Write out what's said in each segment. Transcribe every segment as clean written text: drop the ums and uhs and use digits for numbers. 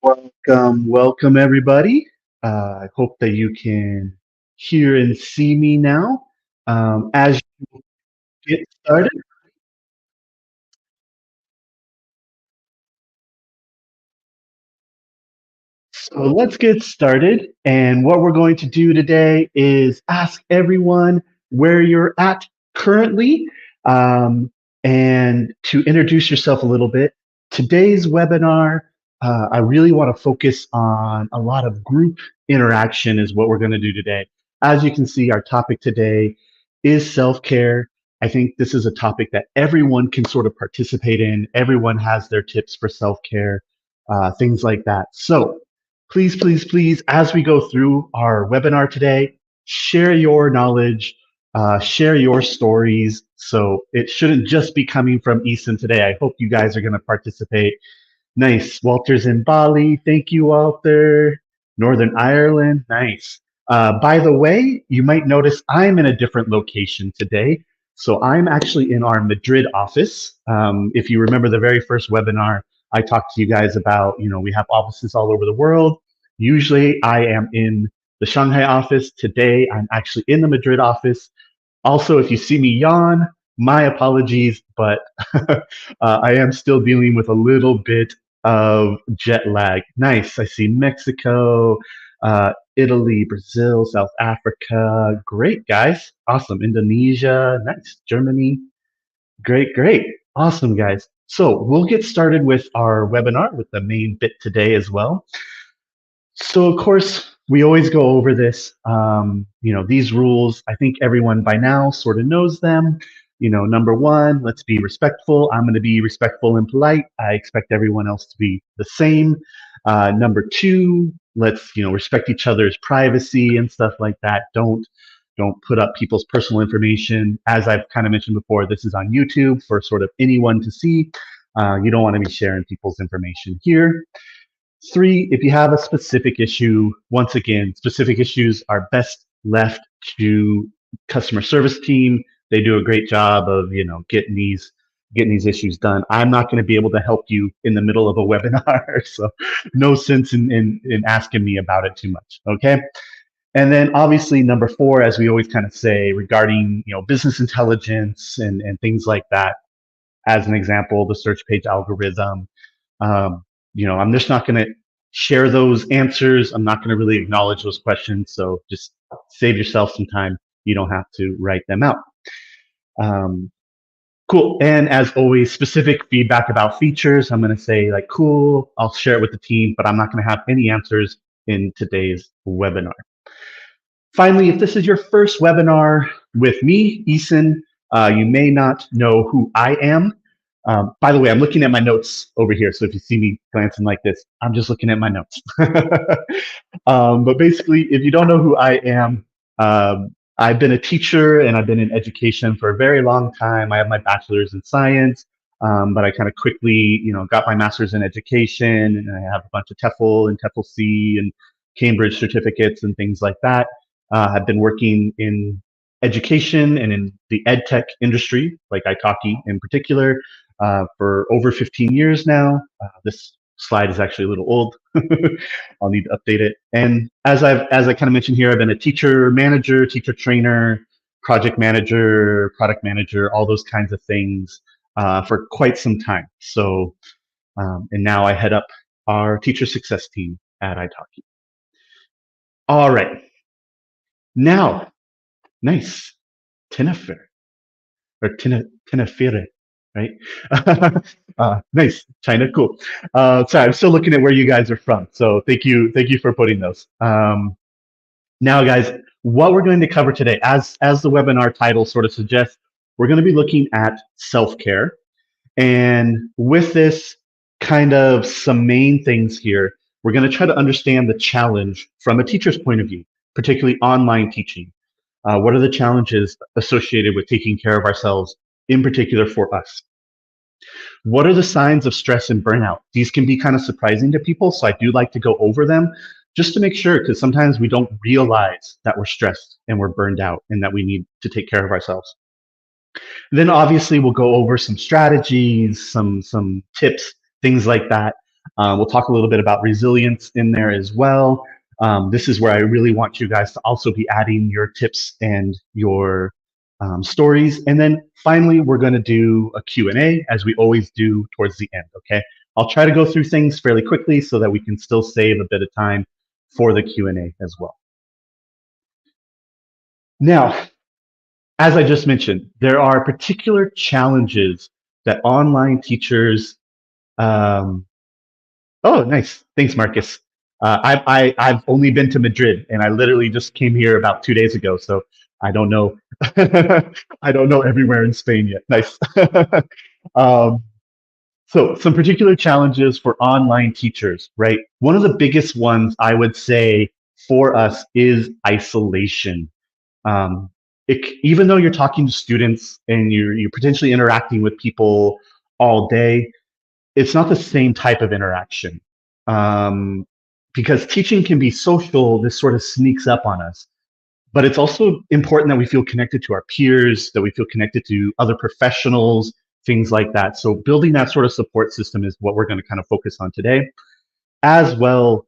Welcome everybody. I hope that you can hear and see me now. As you get started, so let's get started. And what we're going to do today is ask everyone where you're at currently, um, and to introduce yourself a little bit. Today's webinar, I really want to focus on a lot of group interaction is what we're going to do today. As you can see, our topic today is self-care. I think this is a topic that everyone can sort of participate in. Everyone has their tips for self-care, things like that. So please, as we go through our webinar today, share your knowledge, share your stories. So it shouldn't just be coming from Easton today. I hope you guys are going to participate. Nice. Walter's in Bali. Thank you, Walter. Northern Ireland. Nice. By the way, you might notice I'm in a different location today. So I'm actually in our Madrid office. If you remember the very first webinar, I talked to you guys about, we have offices all over the world. Usually I am in the Shanghai office. Today, I'm actually in the Madrid office. Also, if you see me yawn, my apologies, but I am still dealing with a little bit of jet lag. Nice. I see Mexico, Italy, Brazil, South Africa. Great, guys. Awesome. Indonesia. Nice. Germany. Great. Awesome, guys. So we'll get started with our webinar with the main bit today as well. So of course, we always go over this. These rules, I think everyone by now sort of knows them. Number one, let's be respectful. I'm going to be respectful and polite. I expect everyone else to be the same. Number two, let's, respect each other's privacy and stuff like that. Don't put up people's personal information. As I've kind of mentioned before, this is on YouTube for sort of anyone to see. You don't want to be sharing people's information here. Three, if you have a specific issue, once again, specific issues are best left to customer service team. They do a great job of, getting these issues done. I'm not going to be able to help you in the middle of a webinar, so no sense in asking me about it too much. Okay. And then obviously number four, as we always kind of say regarding, business intelligence and things like that. As an example, the search page algorithm, I'm just not going to share those answers. I'm not going to really acknowledge those questions. So just save yourself some time. You don't have to write them out. Um, cool. And as always, specific feedback about features. I'm going to say like, cool, I'll share it with the team, but I'm not going to have any answers in today's webinar. Finally, if this is your first webinar with me, Eason, you may not know who I am. By the way, I'm looking at my notes over here. So if you see me glancing like this, I'm just looking at my notes. But basically, if you don't know who I am, I've been a teacher and I've been in education for a very long time. I have my bachelor's in science, but I kind of quickly, got my master's in education, and I have a bunch of TEFL and TEFL C and Cambridge certificates and things like that. I've been working in education and in the ed tech industry, like italki in particular, for over 15 years now. This slide is actually a little old. I'll need to update it. And as I kind of mentioned here, I've been a teacher manager, teacher trainer, project manager, product manager, all those kinds of things for quite some time. So, and now I head up our teacher success team at italki. All right. Now, nice. Tenefer or Tenefere, right? Nice. China, cool. Sorry, I'm still looking at where you guys are from. So thank you for putting those. Now, guys, what we're going to cover today, as the webinar title sort of suggests, we're going to be looking at self-care. And with this, kind of some main things here, we're going to try to understand the challenge from a teacher's point of view, particularly online teaching. What are the challenges associated with taking care of ourselves, in particular for us? What are the signs of stress and burnout? These can be kind of surprising to people, so I do like to go over them just to make sure, because sometimes we don't realize that we're stressed and we're burned out and that we need to take care of ourselves. Then obviously we'll go over some strategies, some tips, things like that. We'll talk a little bit about resilience in there as well. This is where I really want you guys to also be adding your tips and your stories. And then finally, we're going to do a Q&A as we always do towards the end, okay? I'll try to go through things fairly quickly so that we can still save a bit of time for the Q&A as well. Now, as I just mentioned, there are particular challenges that online teachers. Um, oh, nice. Thanks, Marcus. I've only been to Madrid, and I literally just came here about 2 days ago, so I don't know. I don't know everywhere in Spain yet. Nice. um, so, some particular challenges for online teachers, right? One of the biggest ones I would say for us is isolation. Um, Even though you're talking to students and you're potentially interacting with people all day, it's not the same type of interaction. Um, because teaching can be social, this sort of sneaks up on us. But it's also important that we feel connected to our peers, that we feel connected to other professionals, things like that. So building that sort of support system is what we're going to kind of focus on today, as well.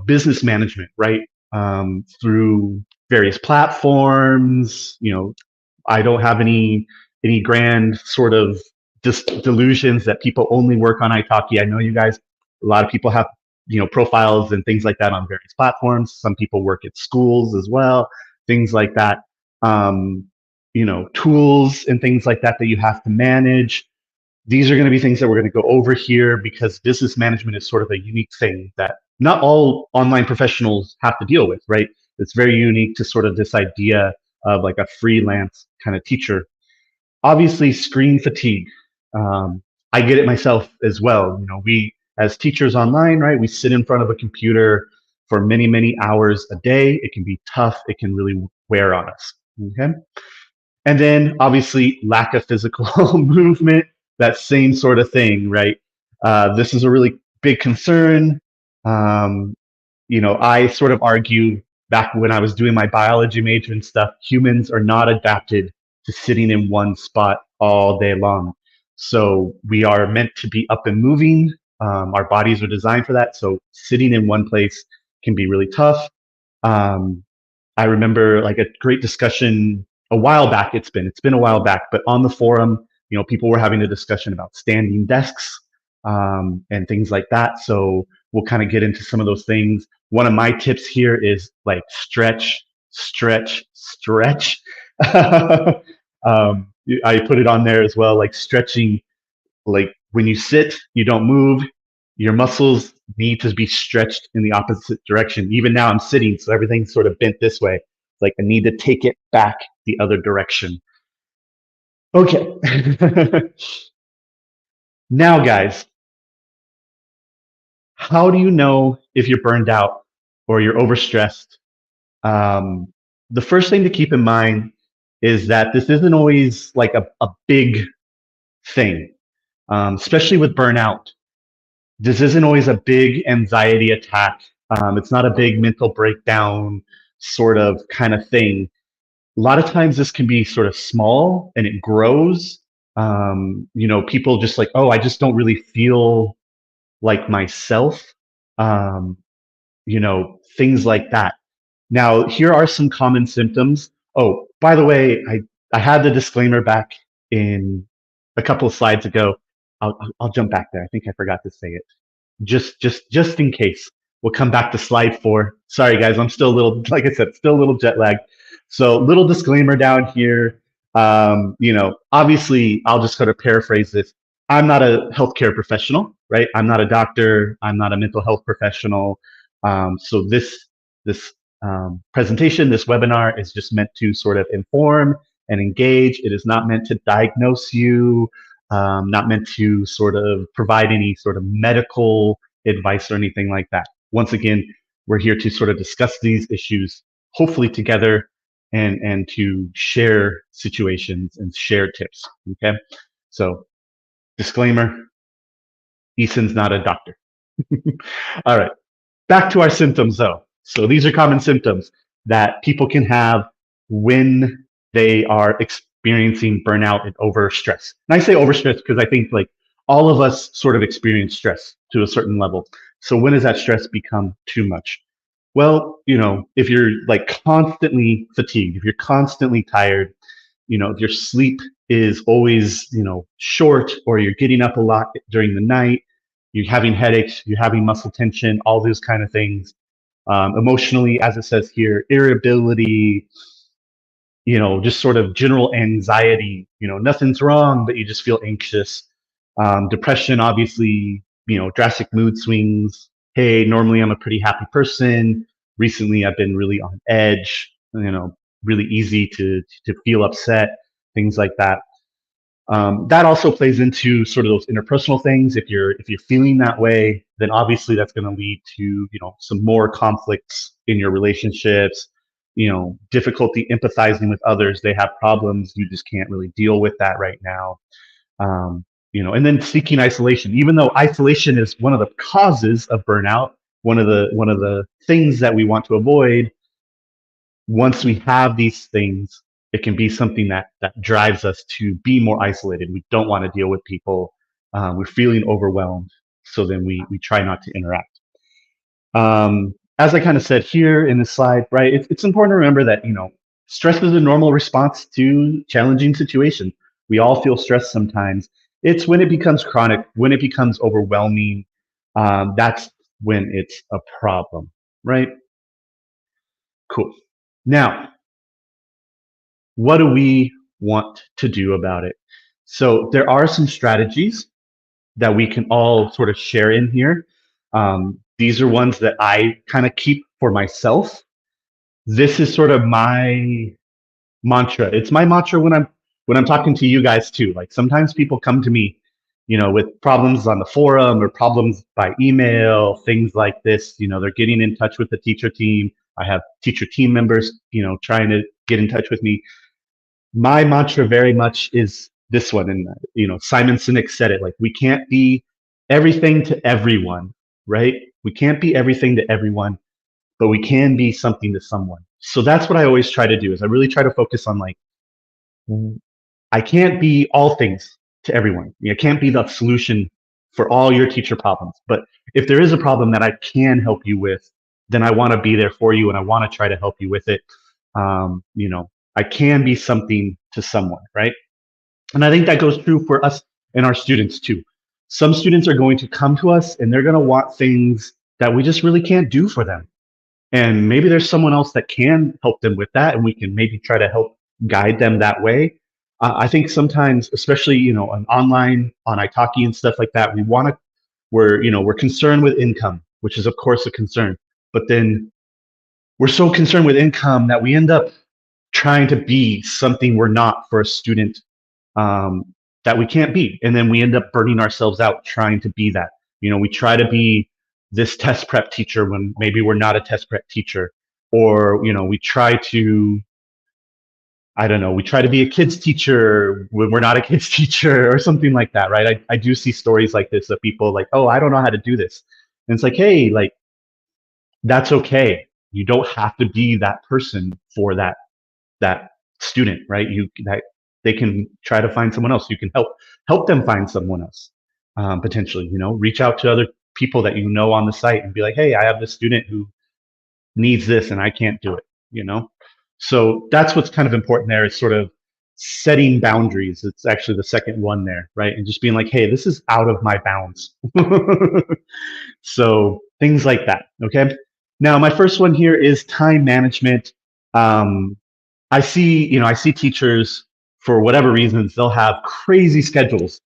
Business management, right? Through various platforms. I don't have any grand sort of delusions that people only work on italki. I know you guys, a lot of people have profiles and things like that on various platforms. Some people work at schools as well, things like that. um, Tools and things like that that you have to manage. These are going to be things that we're going to go over here because business management is sort of a unique thing that not all online professionals have to deal with, right? It's very unique to sort of this idea of like a freelance kind of teacher. Obviously, screen fatigue. I get it myself as well. We as teachers online, right? We sit in front of a computer for many, many hours a day. It can be tough. It can really wear on us. Okay. And then obviously lack of physical movement, that same sort of thing, right? This is a really big concern. Um, I sort of argue back when I was doing my biology major and stuff, humans are not adapted to sitting in one spot all day long. So we are meant to be up and moving. Our bodies are designed for that. So sitting in one place can be really tough. Um, I remember like a great discussion a while back. It's been a while back, but on the forum, people were having a discussion about standing desks and things like that. So we'll kind of get into some of those things. One of my tips here is like stretch, stretch, stretch. I put it on there as well, like stretching. Like when you sit, you don't move. Your muscles need to be stretched in the opposite direction. Even now I'm sitting, so everything's sort of bent this way. Like I need to take it back the other direction. Okay. Now, guys, how do you know if you're burned out or you're overstressed? Um, the first thing to keep in mind is that this isn't always like a big thing, especially with burnout. This isn't always a big anxiety attack. It's not a big mental breakdown sort of kind of thing. A lot of times this can be sort of small and it grows. People just like, oh, I just don't really feel like myself. Um, Things like that. Now, here are some common symptoms. Oh, by the way, I had the disclaimer back in a couple of slides ago. I'll jump back there. I think I forgot to say it. Just in case. We'll come back to slide 4. Sorry, guys, I'm still a little, like I said, still a little jet lagged. So, little disclaimer down here. Obviously, I'll just sort of paraphrase this. I'm not a healthcare professional, right? I'm not a doctor. I'm not a mental health professional. So this presentation, this webinar is just meant to sort of inform and engage. It is not meant to diagnose you, not meant to sort of provide any sort of medical advice or anything like that. Once again, we're here to sort of discuss these issues, hopefully together, and to share situations and share tips. Okay, so disclaimer: Ethan's not a doctor. All right. Back to our symptoms, though. So these are common symptoms that people can have when they are experiencing burnout and overstress. And I say overstress because I think like all of us sort of experience stress to a certain level. So when does that stress become too much? Well, if you're like constantly fatigued, if you're constantly tired, if your sleep is always, short, or you're getting up a lot during the night, you're having headaches, you're having muscle tension, all those kind of things. Emotionally, as it says here, irritability, just sort of general anxiety, nothing's wrong, but you just feel anxious. Depression, obviously, drastic mood swings. Hey, normally I'm a pretty happy person. Recently, I've been really on edge, really easy to feel upset, things like that. That also plays into sort of those interpersonal things. If you're feeling that way, then obviously that's going to lead to some more conflicts in your relationships. Difficulty empathizing with others. They have problems. You just can't really deal with that right now. And then seeking isolation. Even though isolation is one of the causes of burnout, one of the things that we want to avoid, once we have these things, it can be something that drives us to be more isolated. We don't want to deal with people. We're feeling overwhelmed, so then we try not to interact. As I kind of said here in this slide, right? It's important to remember that stress is a normal response to challenging situations. We all feel stress sometimes. It's when it becomes chronic, when it becomes overwhelming, that's when it's a problem, right? Cool. Now, what do we want to do about it? So there are some strategies that we can all sort of share in here. These are ones that I kind of keep for myself. This is sort of my mantra. It's my mantra when I'm talking to you guys too. Like sometimes people come to me, with problems on the forum or problems by email, things like this. They're getting in touch with the teacher team. I have teacher team members, trying to get in touch with me. My mantra very much is this one, and Simon Sinek said it, like, we can't be everything to everyone, right? We can't be everything to everyone, but we can be something to someone. So that's what I always try to do, is I really try to focus on, like, I can't be all things to everyone. I can't be the solution for all your teacher problems, but if there is a problem that I can help you with, then I want to be there for you and I want to try to help you with it. I can be something to someone, right? And I think that goes true for us and our students too. Some students are going to come to us and they're going to want things that we just really can't do for them. And maybe there's someone else that can help them with that, and we can maybe try to help guide them that way. I think sometimes, especially on online, on italki and stuff like that, we're concerned with income, which is of course a concern. But then we're so concerned with income that we end up trying to be something we're not for a student, um, that we can't be. And then we end up burning ourselves out trying to be that. We try to be this test prep teacher when maybe we're not a test prep teacher. Or, we try to, I don't know, we try to be a kids teacher when we're not a kids teacher or something like that, right? I do see stories like this of people like, oh, I don't know how to do this. And it's like, hey, like, that's okay. You don't have to be that person for that student, right? That they can try to find someone else. You can help them find someone else, potentially. Reach out to other people that on the site and be like, hey, I have this student who needs this and I can't do it. So that's what's kind of important there, is sort of setting boundaries. It's actually the second one there, right? And just being like, hey, this is out of my bounds. So things like that. Okay. Now, my first one here is time management. Um, I see teachers, for whatever reasons, they'll have crazy schedules,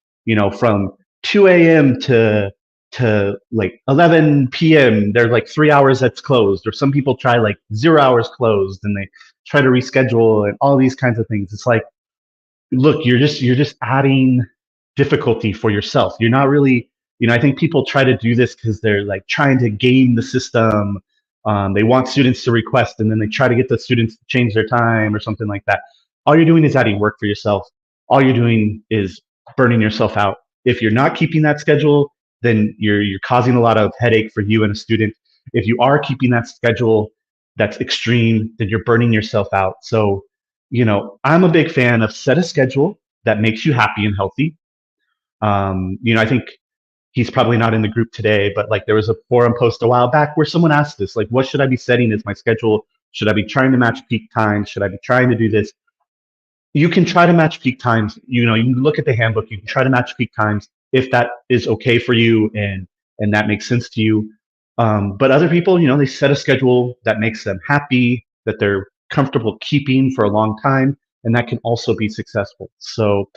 from 2 a.m. to like 11 p.m. There's like 3 hours that's closed, or some people try like 0 hours closed and they try to reschedule and all these kinds of things. It's like, look, you're just adding difficulty for yourself. You're not really, I think people try to do this because they're like trying to game the system. They want students to request, and then they try to get the students to change their time or something like that. All you're doing is adding work for yourself. All you're doing is burning yourself out. If you're not keeping that schedule, then you're causing a lot of headache for you and a student. If you are keeping that schedule that's extreme, then you're burning yourself out. So, I'm a big fan of set a schedule that makes you happy and healthy. I think he's probably not in the group today, but like there was a forum post a while back where someone asked this, like, what should I be setting as my schedule? Should I be trying to match peak times? Should I be trying to do this? You can try to match peak times. You can look at the handbook. You can try to match peak times if that is okay for you and that makes sense to you. But other people, they set a schedule that makes them happy, that they're comfortable keeping for a long time, and that can also be successful. So,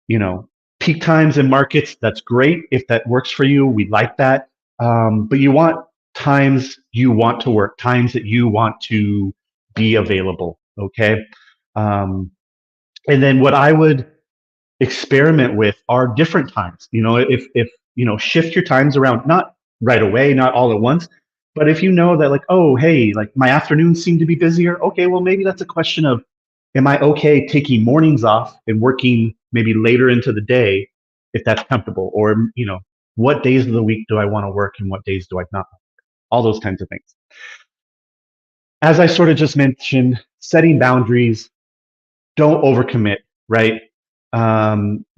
you know, peak times in markets, that's great. If that works for you, we like that. But you want times you want to work, times that you want to be available. Okay. Um, and then what I would experiment with are different times. If shift your times around, not right away, not all at once, but if you know that like, oh, hey, like my afternoons seem to be busier, okay, well maybe that's a question of, am I okay taking mornings off and working maybe later into the day if that's comfortable? Or, what days of the week do I want to work and what days do I not? All those kinds of things. As I sort of just mentioned, setting boundaries, don't overcommit, right?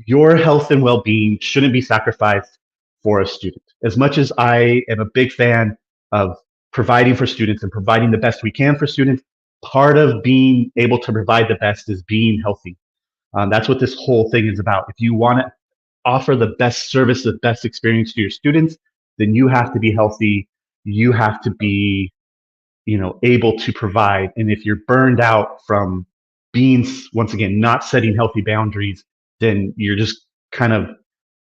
Your health and well-being shouldn't be sacrificed for a student. As much as I am a big fan of providing for students and providing the best we can for students, part of being able to provide the best is being healthy. That's what this whole thing is about. If you want to offer the best service, the best experience to your students, then you have to be healthy. You have to be able to provide. And if you're burned out from being, once again, not setting healthy boundaries, then you're just kind of,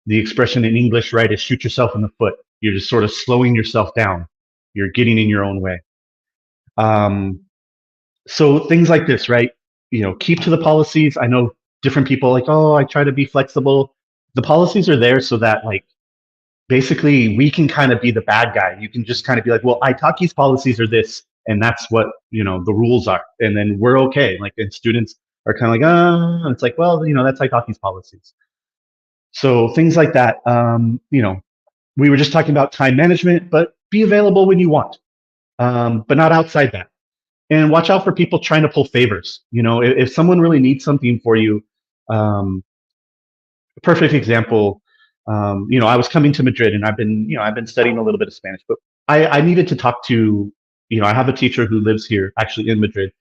the expression in English, right, is shoot yourself in the foot. You're just sort of slowing yourself down. You're getting in your own way. So things like this, right? Keep to the policies. I know different people like, oh, I try to be flexible. The policies are there so that like basically we can kind of be the bad guy. You can just kind of be like, well, Itaki's policies are this, and that's what the rules are, and then we're okay. Like, and students are kind of like, it's like, well, that's Itaki's policies. So things like that. We were just talking about time management, but be available when you want, but not outside that. And watch out for people trying to pull favors. If someone really needs something for you, um, a perfect example. I was coming to Madrid, and I've been studying a little bit of Spanish, but I needed to talk to, I have a teacher who lives here, actually in Madrid,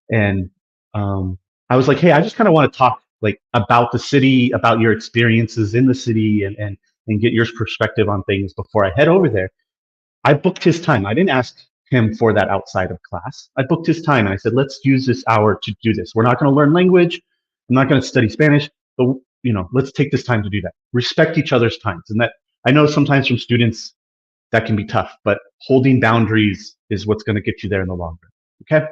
and I was like, hey, I just kind of want to talk like about the city, about your experiences in the city, and get your perspective on things before I head over there. I booked his time. I didn't ask him for that outside of class. I booked his time and I said, let's use this hour to do this. We're not going to learn language. I'm not going to study Spanish, but let's take this time to do that. Respect each other's times. And that, I know sometimes from students that can be tough, but holding boundaries is what's going to get you there in the long run. Okay.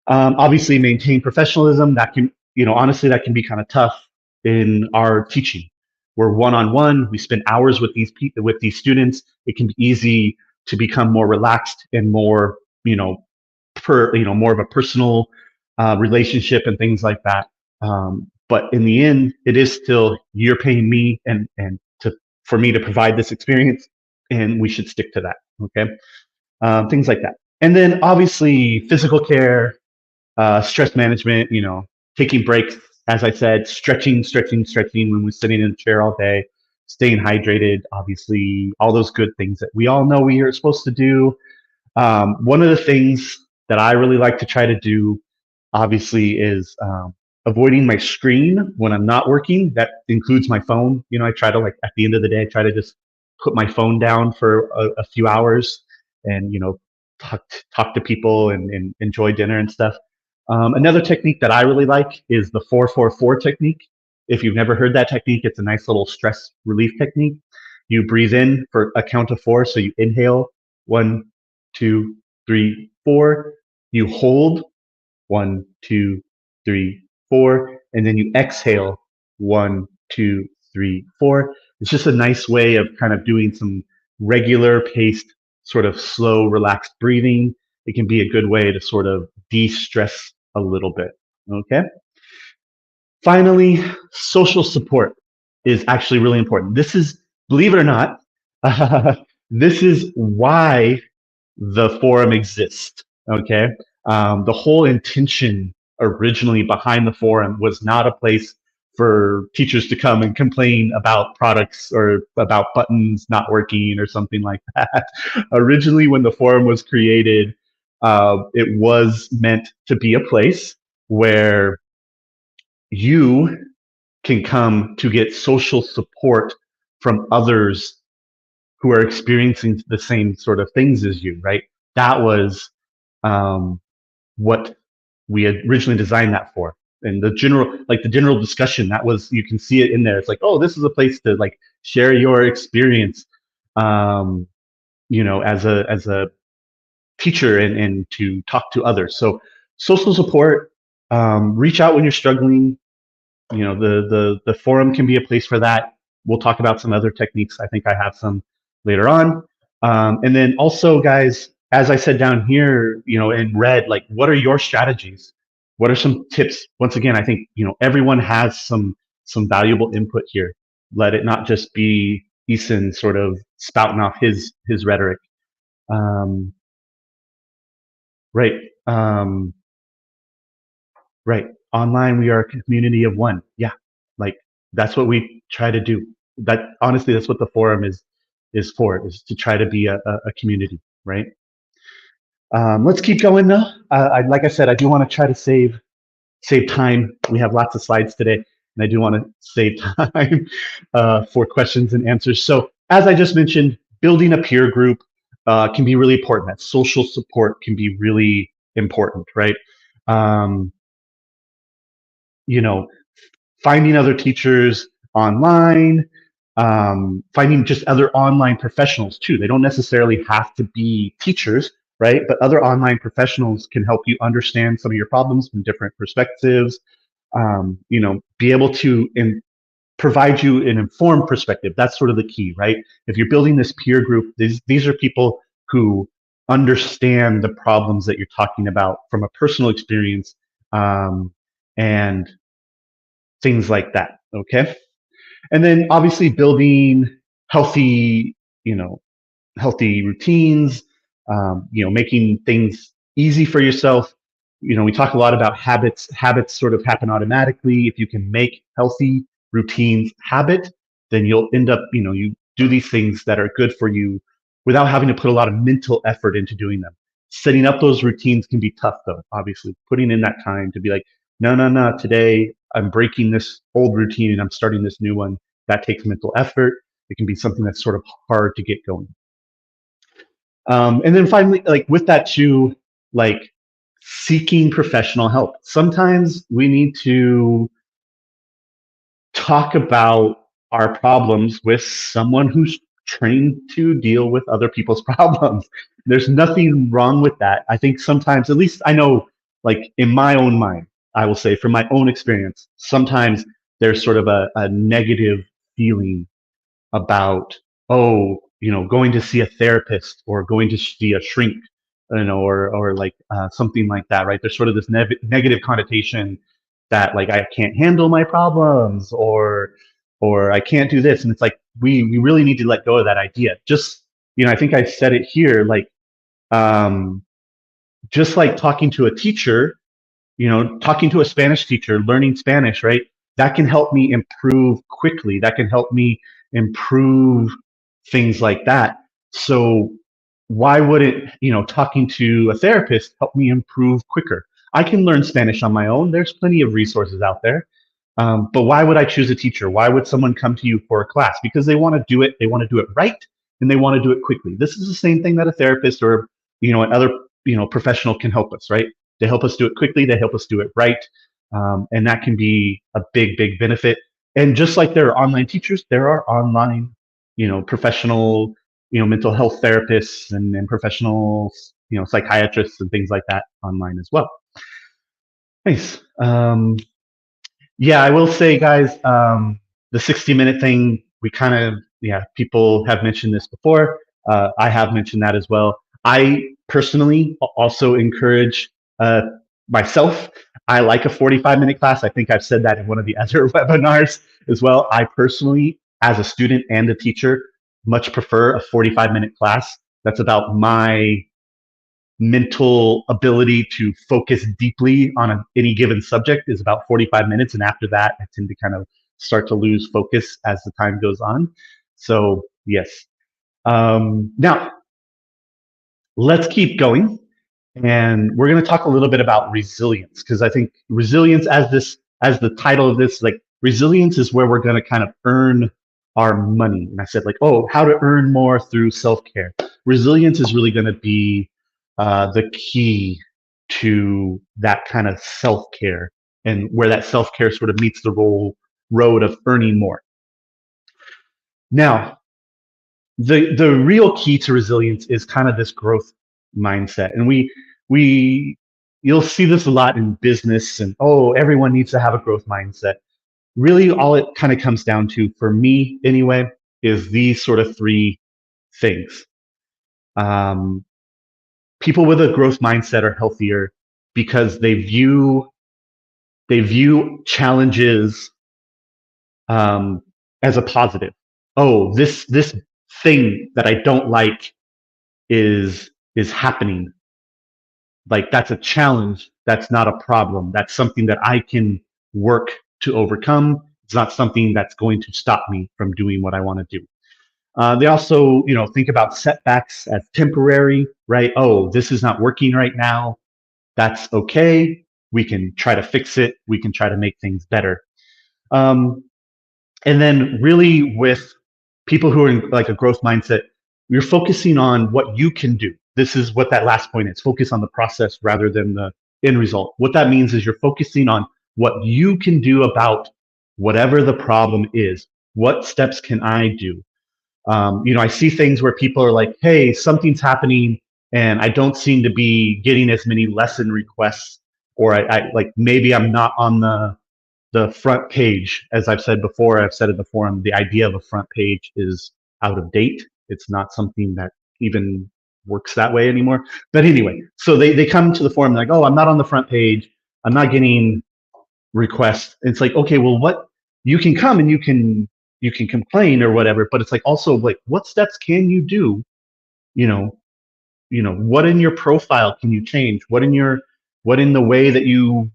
Obviously maintain professionalism. That can, honestly, that can be kind of tough in our teaching. We're one-on-one. We spend hours with these students. It can be easy to become more relaxed and more, more of a personal relationship and things like that. But in the end, it is still, you're paying me and for me to provide this experience, and we should stick to that. Okay, things like that. And then obviously physical care, stress management, taking breaks, as I said, stretching when we're sitting in a chair all day, staying hydrated, obviously, all those good things that we all know we are supposed to do. One of the things that I really like to try to do, obviously, is avoiding my screen when I'm not working. That includes my phone. I try to, like, at the end of the day, I try to just put my phone down for a few hours and, talk to people and enjoy dinner and stuff. Another technique that I really like is the 4-4-4 technique. If you've never heard that technique, it's a nice little stress relief technique. You breathe in for a count of 4. So you inhale 1, 2, 3, 4. You hold 1, 2, 3, 4, and then you exhale 1, 2, 3, 4. It's just a nice way of kind of doing some regular paced, sort of slow, relaxed breathing. It can be a good way to sort of de-stress a little bit. Okay. Finally, social support is actually really important. This is, believe it or not, this is why the forum exists. Okay. The whole intention originally behind the forum was not a place for teachers to come and complain about products or about buttons not working or something like that. Originally, when the forum was created, it was meant to be a place where you can come to get social support from others who are experiencing the same sort of things as you, right? That was um, what we had originally designed that for. And the general discussion, that was, you can see it in there. It's like, oh, this is a place to like share your experience, um, as a teacher, and to talk to others. So social support, reach out when you're struggling. The forum can be a place for that. We'll talk about some other techniques. I think I have some later on. And then also, guys, as I said down here, in red, like, what are your strategies? What are some tips? Once again, I think everyone has some valuable input here. Let it not just be Eason sort of spouting off his rhetoric. Um, right. Um, Right. Online, we are a community of one. Yeah. Like, that's what we try to do. That, honestly, that's what the forum is for, is to try to be a community, right? Let's keep going now. Like I said, I do want to try to save time. We have lots of slides today, and I do want to save time for questions and answers. So, as I just mentioned, building a peer group can be really important. That social support can be really important, right? Um, you know, Finding other teachers online, finding just other online professionals too. They don't necessarily have to be teachers, right? But other online professionals can help you understand some of your problems from different perspectives. Be able to provide you an informed perspective. That's sort of the key, right? If you're building this peer group, these are people who understand the problems that you're talking about from a personal experience, and things like that. Okay. And then obviously building healthy, you know, healthy routines, making things easy for yourself. We talk a lot about habits. Habits sort of happen automatically. If you can make healthy routines habit, then you'll end up, you do these things that are good for you without having to put a lot of mental effort into doing them. Setting up those routines can be tough, though, obviously. Putting in that time to be like, no, no, no, today I'm breaking this old routine and I'm starting this new one. That takes mental effort. It can be something that's sort of hard to get going. And then finally, like with that too, like seeking professional help. Sometimes we need to talk about our problems with someone who's trained to deal with other people's problems. There's nothing wrong with that. I think sometimes, at least I know, like in my own mind, I will say from my own experience, sometimes there's sort of a negative feeling about, oh, going to see a therapist or going to see a shrink, or like something like that, right? There's sort of this negative connotation that, like, I can't handle my problems, or I can't do this, and it's like we really need to let go of that idea. Just, I think I said it here, like, um, just like talking to a teacher, talking to a Spanish teacher, learning Spanish, right? That can help me improve quickly. That can help me improve things like that. So why wouldn't, talking to a therapist help me improve quicker? I can learn Spanish on my own. There's plenty of resources out there. But why would I choose a teacher? Why would someone come to you for a class? Because they want to do it. They want to do it right, and they want to do it quickly. This is the same thing that a therapist or, another, professional can help us, right? They help us do it quickly. They help us do it right. And that can be a big, big benefit. And just like there are online teachers, there are online, professional, mental health therapists and professional, psychiatrists and things like that online as well. Nice. Yeah, I will say, guys, the 60-minute thing, we kind of, yeah, people have mentioned this before. I have mentioned that as well. I personally also encourage myself. I like a 45-minute class. I think I've said that in one of the other webinars as well. I personally, as a student and a teacher, much prefer a 45-minute class. That's about my mental ability to focus deeply on any given subject is about 45 minutes. And after that, I tend to kind of start to lose focus as the time goes on. So, yes. Now, let's keep going. And we're going to talk a little bit about resilience, because I think resilience, as the title of this, like resilience is where we're going to kind of earn our money. And I said, like, oh, how to earn more through self-care. Resilience is really going to be the key to that kind of self-care, and where that self-care sort of meets the road of earning more. Now, the real key to resilience is kind of this growth mindset, and we you'll see this a lot in business, and oh, everyone needs to have a growth mindset. Really, all it kind of comes down to, for me anyway, is these sort of three things. um, People with a growth mindset are healthier because they view challenges as a positive. Oh, this thing that I don't like is happening. Like, that's a challenge. That's not a problem. That's something that I can work to overcome. It's not something that's going to stop me from doing what I want to do. They also, think about setbacks as temporary, right? Oh, this is not working right now. That's okay. We can try to fix it. We can try to make things better. Um, and then really, with people who are in like a growth mindset, you're focusing on what you can do. This is what that last point is: focus on the process rather than the end result. What that means is you're focusing on what you can do about whatever the problem is. What steps can I do? I see things where people are like, hey, something's happening and I don't seem to be getting as many lesson requests, or I like, maybe I'm not on the front page. As I've said before, I've said in the forum, the idea of a front page is out of date. It's not something that even works that way anymore. But anyway, so they come to the forum like, oh, I'm not on the front page. I'm not getting requests. It's like, okay, well, what, you can come and you can complain or whatever, but it's like, also, like, what steps can you do? You know, what in your profile can you change? What in the way that you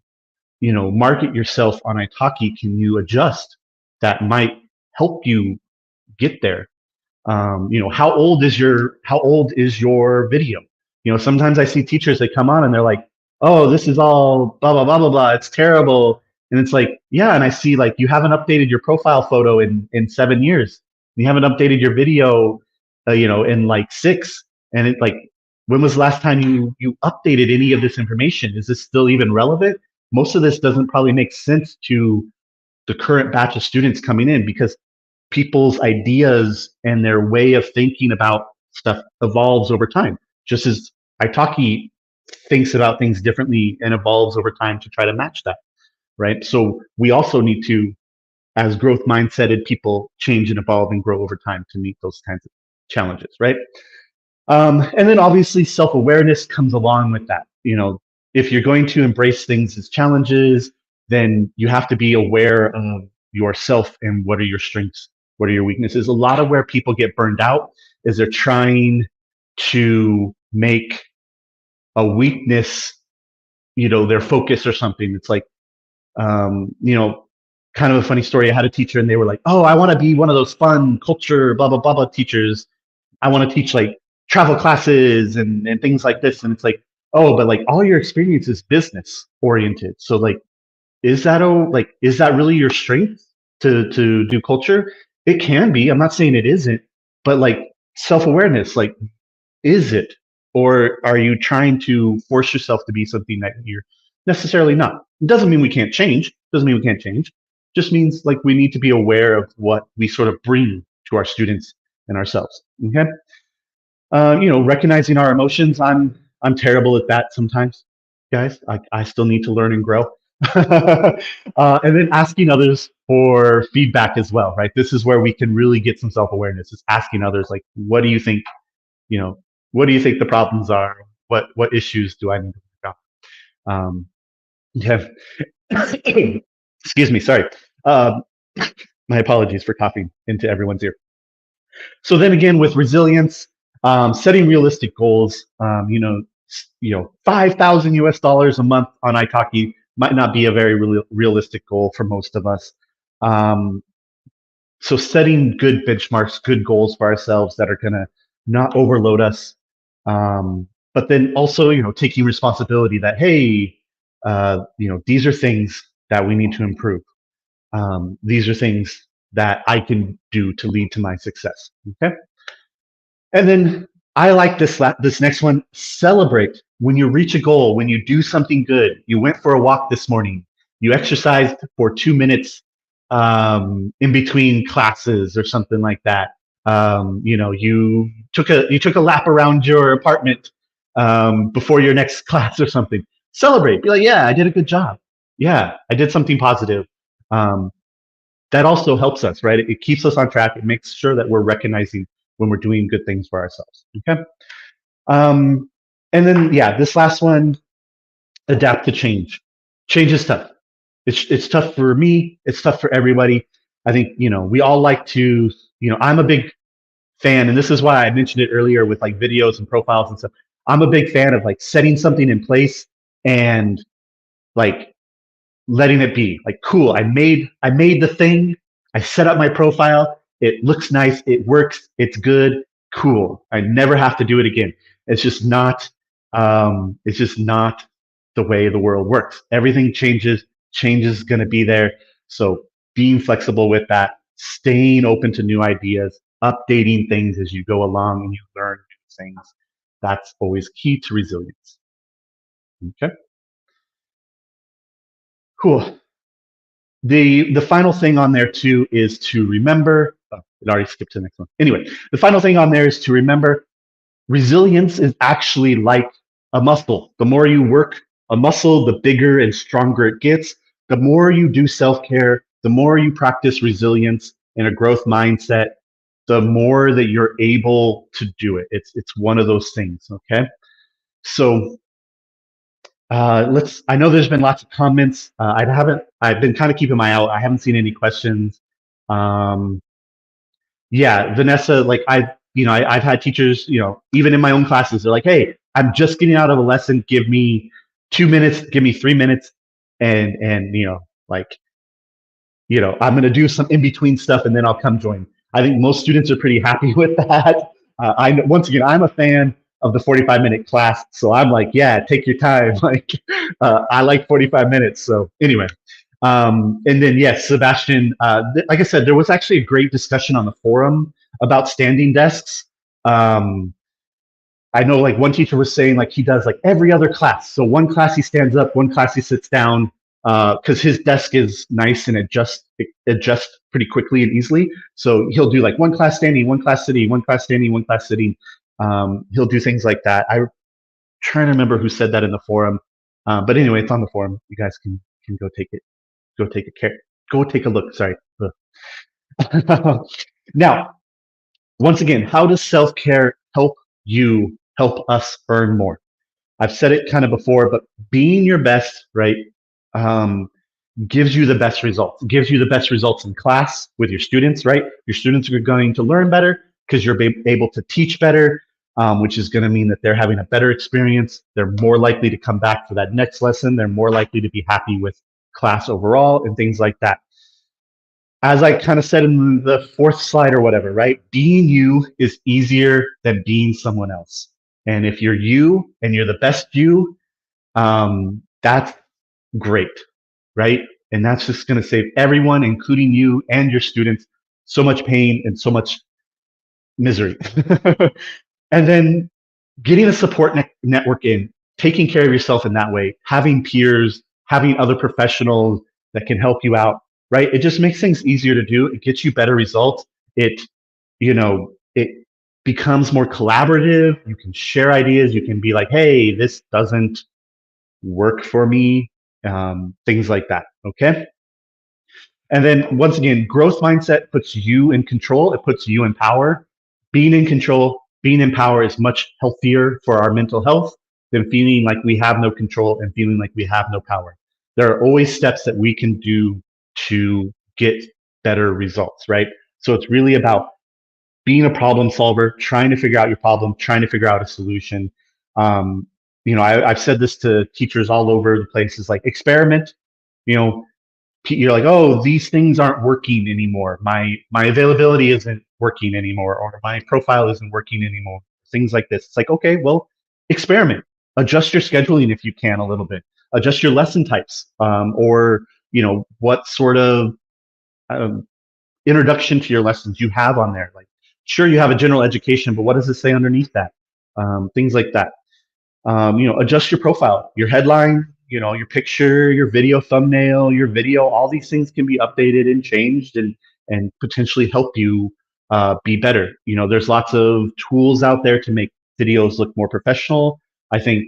market yourself on italki can you adjust that might help you get there? How old is your video? Sometimes I see teachers that come on and they're like, oh, this is all blah blah blah blah blah, it's terrible. And it's like, yeah, and I see, like, you haven't updated your profile photo in 7 years. You haven't updated your video in like 6. And it, like, when was the last time you updated any of this information? Is this still even relevant? Most of this doesn't probably make sense to the current batch of students coming in, because people's ideas and their way of thinking about stuff evolves over time. Just as Itaki thinks about things differently and evolves over time to try to match that, right? So we also need to, as growth mindseted people, change and evolve and grow over time to meet those kinds of challenges, right? And then obviously self-awareness comes along with that. If you're going to embrace things as challenges, then you have to be aware of yourself and what are your strengths, what are your weaknesses. A lot of where people get burned out is they're trying to make a weakness, their focus or something. It's like, um, you know, kind of a funny story. I had a teacher and they were like, oh, I want to be one of those fun culture, blah, blah, blah, blah teachers. I want to teach like travel classes and things like this. And it's like, oh, but like all your experience is business oriented. So like, is that really your strength to do culture? It can be. I'm not saying it isn't, but like self-awareness, like, is it? Or are you trying to force yourself to be something that you're necessarily not? It doesn't mean we can't change. Doesn't mean we can't change. Just means like we need to be aware of what we sort of bring to our students and ourselves. Okay. Recognizing our emotions. I'm terrible at that sometimes, guys. I still need to learn and grow. And then asking others for feedback as well, right? This is where we can really get some self-awareness. Is asking others, like, what do you think? You know, what do you think the problems are? What issues do I need to work on? Yeah. Excuse me. Sorry. Um, my apologies for coughing into everyone's ear. So then again, with resilience, setting realistic goals, $5,000 a month on italki might not be a very realistic goal for most of us. Um, so setting good benchmarks, good goals for ourselves that are going to not overload us, but then also taking responsibility that, hey, these are things that we need to improve. These are things that I can do to lead to my success. Okay. And then I like this next one. Celebrate when you reach a goal, when you do something good. You went for a walk this morning. You exercised for 2 minutes in between classes or something like that. You took a lap around your apartment before your next class or something. Celebrate. Be like, yeah, I did a good job. Yeah, I did something positive. Um, that also helps us, right? It keeps us on track. It makes sure that we're recognizing when we're doing good things for ourselves. Okay. Um, and then, yeah, this last one, adapt to change. Change is tough. It's tough for me. It's tough for everybody. I think, we all like to, I'm a big fan, and this is why I mentioned it earlier with like videos and profiles and stuff. I'm a big fan of like setting something in place and like letting it be like, cool, I made the thing, I set up my profile, it looks nice, it works, it's good, cool, I never have to do it again. It's just not the way the world works. Everything changes. Change is going to be there. So being flexible with that, staying open to new ideas, updating things as you go along and you learn new things, that's always key to resilience. Okay, cool. The final thing on there too is to remember. Oh, it already skipped to the next one. Anyway, the final thing on there is to remember resilience is actually like a muscle. The more you work a muscle, the bigger and stronger it gets. The more you do self-care, the more you practice resilience and a growth mindset, the more that you're able to do it. It's one of those things. Okay, so let's. I know there's been lots of comments. I've been kind of keeping my eye out. I haven't seen any questions. Um, yeah, Vanessa, like I've had teachers, even in my own classes, they're like, "Hey, I'm just getting out of a lesson. Give me 2 minutes. Give me 3 minutes, and like I'm going to do some in between stuff, and then I'll come join." I think most students are pretty happy with that. Once again, I'm a fan of the 45-minute class, so I'm like, yeah, take your time. Like, I like 45 minutes. So anyway, and then yes, Sebastian. Like I said, there was actually a great discussion on the forum about standing desks. Um, I know like one teacher was saying like he does like every other class. So one class he stands up, one class he sits down, because his desk is nice and it adjusts pretty quickly and easily. So he'll do like one class standing, one class sitting, one class standing, one class sitting. He'll do things like that. I'm trying to remember who said that in the forum, but anyway, it's on the forum. You guys can go take it, go take a care, go take a look. Sorry. Now, once again, how does self care help us earn more? I've said it kind of before, but being your best, right, um, gives you the best results. It gives you the best results in class with your students, right? Your students are going to learn better because you're able to teach better, which is going to mean that they're having a better experience. They're more likely to come back for that next lesson. They're more likely to be happy with class overall and things like that. As I kind of said in the fourth slide or whatever, right? Being you is easier than being someone else. And if you're you and you're the best you, that's great, right? And that's just going to save everyone, including you and your students, so much pain and so much misery. And then getting a support network in, taking care of yourself in that way, having peers, having other professionals that can help you out, right? It just makes things easier to do. It gets you better results. It becomes more collaborative. You can share ideas. You can be like, hey, this doesn't work for me, things like that. Okay. And then once again, growth mindset puts you in control. It puts you in power. Being in control, being in power is much healthier for our mental health than feeling like we have no control and feeling like we have no power. There are always steps that we can do to get better results, right? So it's really about being a problem solver, trying to figure out your problem, trying to figure out a solution. I've said this to teachers all over the place, is like, experiment. You know, you're like, oh, these things aren't working anymore. My availability isn't working anymore, or my profile isn't working anymore. Things like this. It's like, okay, well, experiment. Adjust your scheduling if you can a little bit. Adjust your lesson types, or what sort of um, introduction to your lessons you have on there. Like, sure, you have a general education, but what does it say underneath that? Things like that. Adjust your profile, your headline, your picture, your video thumbnail, your video. All these things can be updated and changed, and potentially help you be better. There's lots of tools out there to make videos look more professional. I think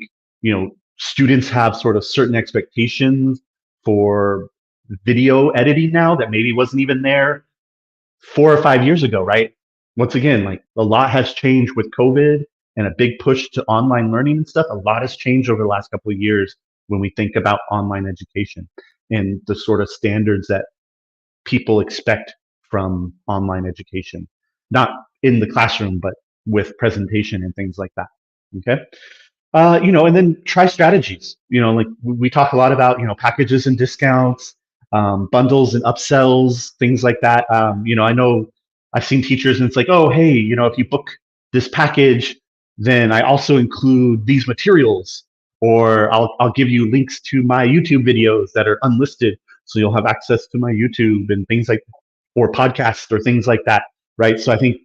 students have sort of certain expectations for video editing now that maybe wasn't even there 4 or 5 years ago, right? Once again, like, a lot has changed with COVID and a big push to online learning and stuff. A lot has changed over the last couple of years when we think about online education and the sort of standards that people expect from online education, not in the classroom, but with presentation and things like that. Okay. And then try strategies. Like we talk a lot about, packages and discounts, bundles and upsells, things like that. I know I've seen teachers and it's like, oh, hey, if you book this package, then I also include these materials, or I'll give you links to my YouTube videos that are unlisted, so you'll have access to my YouTube and things like, or podcasts or things like that, right? So I think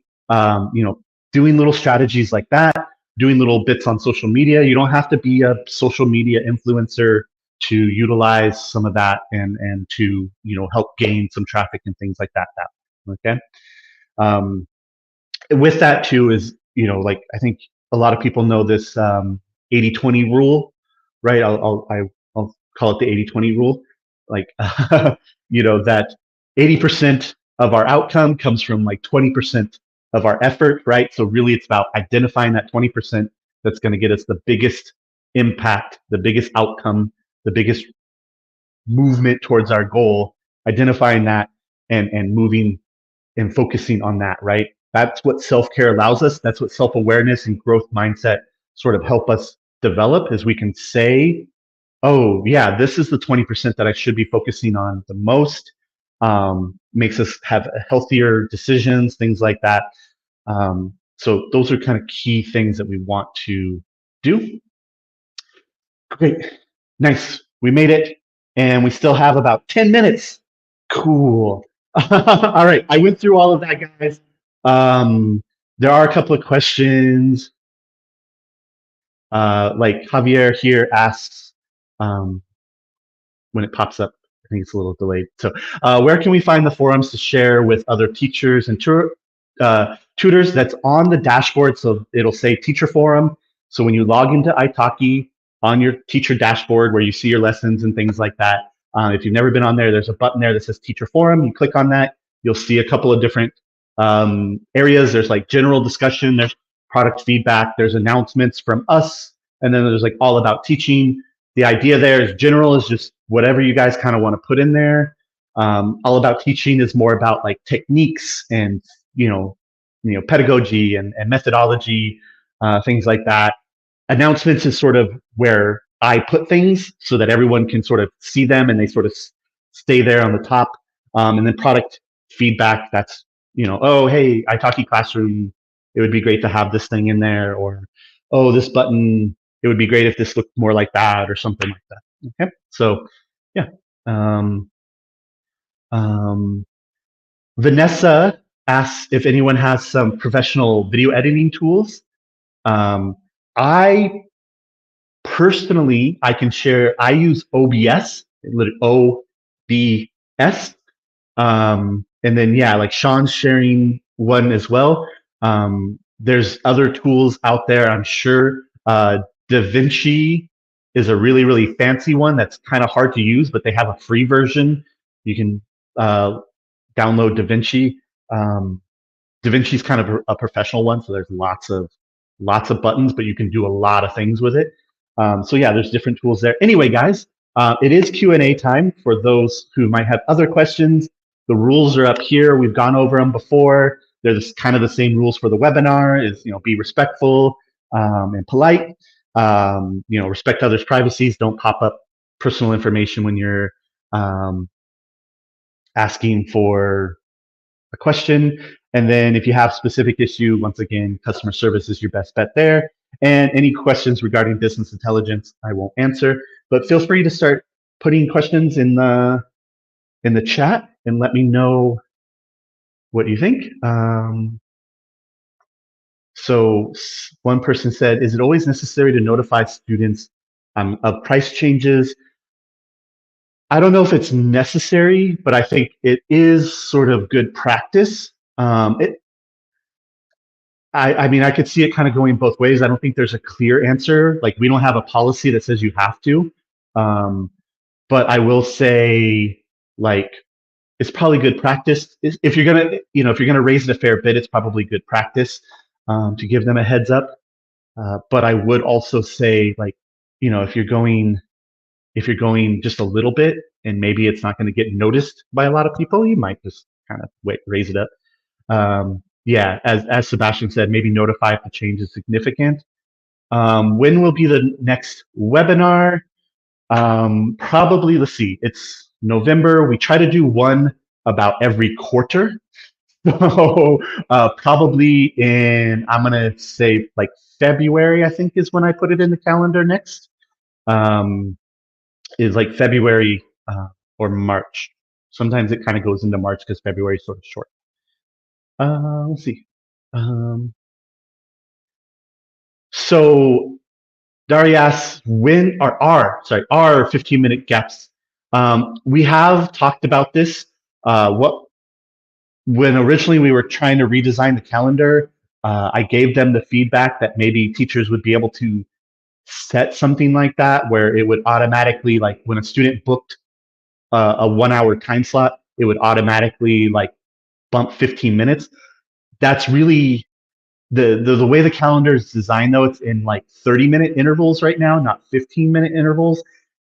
doing little strategies like that, doing little bits on social media. You don't have to be a social media influencer to utilize some of that and to help gain some traffic and things like that. Okay. Um, with that too is, like, I think a lot of people know this 80-20 rule, right? I'll call it the 80-20 rule. Like, that 80% of our outcome comes from like 20% of our effort, right? So really it's about identifying that 20% that's going to get us the biggest impact, the biggest outcome, the biggest movement towards our goal, identifying that and moving and focusing on that, right? That's what self-care allows us. That's what self-awareness and growth mindset sort of help us develop, is we can say, oh yeah, this is the 20% that I should be focusing on the most. Makes us have healthier decisions, things like that. So those are kind of key things that we want to do. Great. Nice. We made it. And we still have about 10 minutes. Cool. All right. I went through all of that, guys. There are a couple of questions. Like Javier here asks, when it pops up, I think it's a little delayed. So where can we find the forums to share with other teachers and tutors? That's on the dashboard. So it'll say teacher forum. So when you log into italki on your teacher dashboard where you see your lessons and things like that, if you've never been on there, there's a button there that says teacher forum. You click on that, you'll see a couple of different areas. There's like general discussion, there's product feedback, there's announcements from us, and then there's like all about teaching. The idea there is general is just whatever you guys kind of want to put in there. All about teaching is more about like techniques and pedagogy and methodology, things like that. Announcements is sort of where I put things so that everyone can sort of see them and they sort of stay there on the top. And then product feedback, that's, oh, hey, italki classroom, it would be great to have this thing in there, or, oh, this button, it would be great if this looked more like that, or something like that. Okay, so yeah. Vanessa asks if anyone has some professional video editing tools. I personally, I can share, I use OBS, OBS. And then, yeah, like Sean's sharing one as well. There's other tools out there, I'm sure. DaVinci is a really, really fancy one that's kind of hard to use, but they have a free version. You can download DaVinci. DaVinci's kind of a professional one, so there's lots of buttons, but you can do a lot of things with it. So yeah, there's different tools there. Anyway, guys, it is Q&A time for those who might have other questions. The rules are up here. We've gone over them before. They're kind of the same rules for the webinar. Is be respectful and polite. Respect others' privacies. Don't pop up personal information when you're um, asking for a question. And then if you have specific issue, once again, customer service is your best bet there. And any questions regarding business intelligence, I won't answer. But feel free to start putting questions in the chat and let me know what you think. So one person said, is it always necessary to notify students of price changes? I don't know if it's necessary, but I think it is sort of good practice. I mean, I could see it kind of going both ways. I don't think there's a clear answer. Like, we don't have a policy that says you have to. Um, but I will say, like, it's probably good practice. If you're gonna, if you're gonna raise it a fair bit, it's probably good practice to give them a heads up. But I would also say, like, if you're going just a little bit, and maybe it's not going to get noticed by a lot of people, you might just kind of raise it up. Yeah, as Sebastian said, maybe notify if the change is significant. When will be the next webinar? Probably, let's see, it's November. We try to do one about every quarter. So probably I'm going to say like February, I think is when I put it in the calendar next. Is like February or March. Sometimes it kind of goes into March because February is sort of short. Let's see. So Daria asks, when are our 15-minute gaps? We have talked about this. When originally we were trying to redesign the calendar, I gave them the feedback that maybe teachers would be able to set something like that, where it would automatically, like when a student booked a 1 hour time slot, it would automatically like bump 15 minutes. That's really the way the calendar is designed, though. It's in like 30-minute intervals right now, not 15-minute intervals.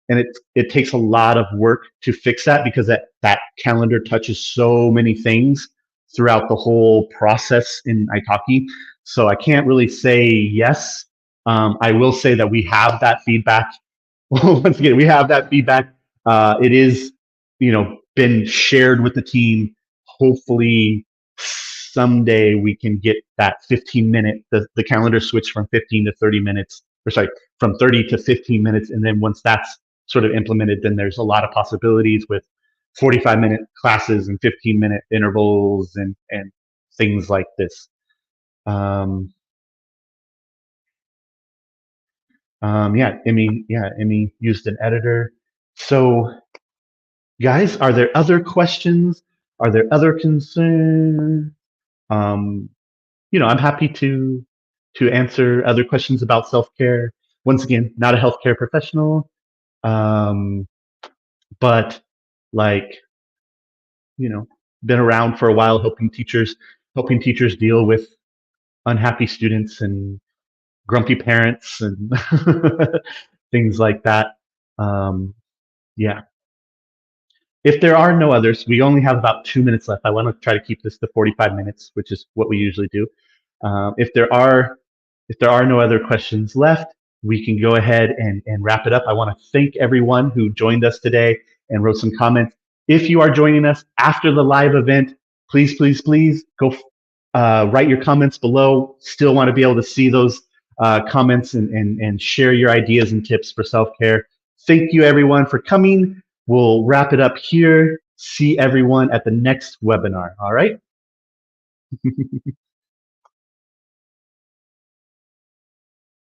And it takes a lot of work to fix that, because that calendar touches so many things throughout the whole process in italki. So I can't really say yes. I will say that we have that feedback. Once again, we have that feedback. It is, been shared with the team. Hopefully, someday we can get that 15-minute, the calendar switch from 15 to 30 minutes, or sorry, from 30 to 15 minutes. And then once that's sort of implemented, then there's a lot of possibilities with 45-minute classes and 15-minute intervals and things like this. Emmy used an editor. So, guys, are there other questions? Are there other concerns? I'm happy to answer other questions about self-care. Once again, not a healthcare professional, but like, been around for a while, helping teachers deal with unhappy students and grumpy parents and things like that. Yeah. If there are no others, we only have about 2 minutes left. I want to try to keep this to 45 minutes, which is what we usually do. If there are no other questions left, we can go ahead and wrap it up. I want to thank everyone who joined us today and wrote some comments. If you are joining us after the live event, please, please, please go write your comments below. Still want to be able to see those comments and share your ideas and tips for self-care. Thank you, everyone, for coming. We'll wrap it up here. See everyone at the next webinar. All right.